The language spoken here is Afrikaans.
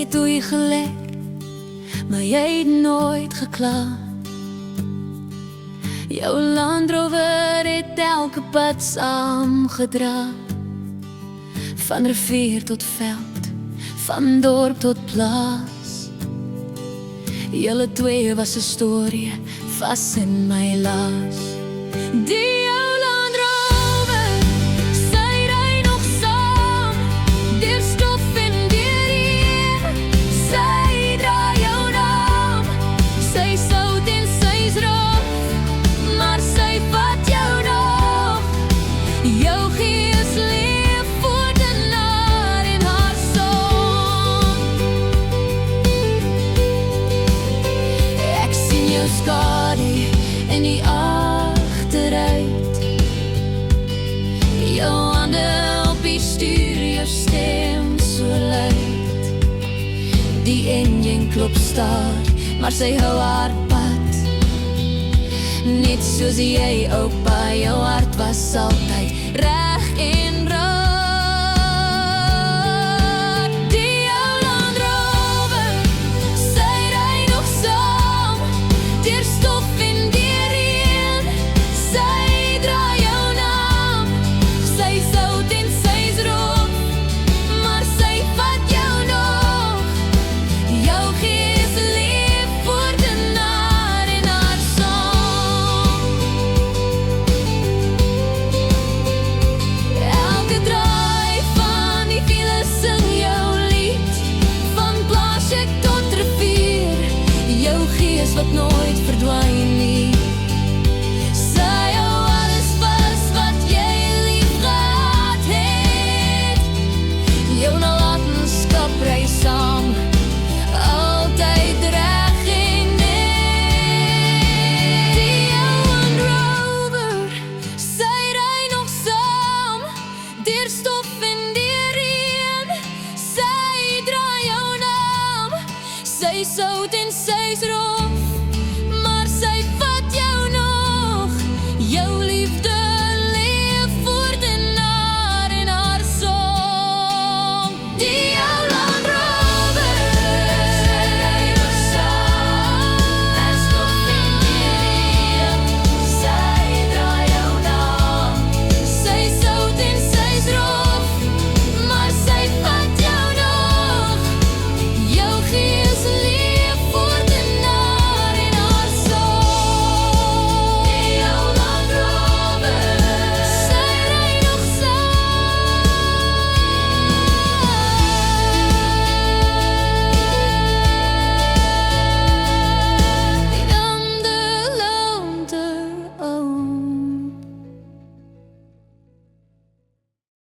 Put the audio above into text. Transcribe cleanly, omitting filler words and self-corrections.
het hoe jy gelek, maar jy het nooit gekla. Jou Land Rover het elke pad saamgedra, van rivier tot veld, van dorp tot plaas. Julle twee was 'n storie vas in my laas. Die jou Land Rover, sy ry nog saam, deur stof en deur reën. Sy dra jou naam, sy sout en sy's rof, maar sy vat jou nog. Jou gees leef voort en naar in haar song. Ek sien jou skadu in die agteruit, jou hande op die stuur, jou stem so luid. Die enjin klop staar, maar sy hou haar pad. Net soos jy, oupa, jou hart was altyd reg en raak. Die jou Land Rover, sy ry nog saam, deur stof en deur reën. Sy dra jou naam, sy sout en sy's rof, maar sy vat jou nog. Jou gees leef voort en naar in haar song. Elke draai van die wiele sing jou lied, van plaasje tot rivier, jou gees wat nooit verdwyn nie. Sy hou alles vas wat jy lief gehad het, jou nalatenskap ry saam, altyd reg en net. Die jou Land Rover, sy ry nog saam, deur stof en deur reën. Sy dra jou naam, sy sout en sy's rof,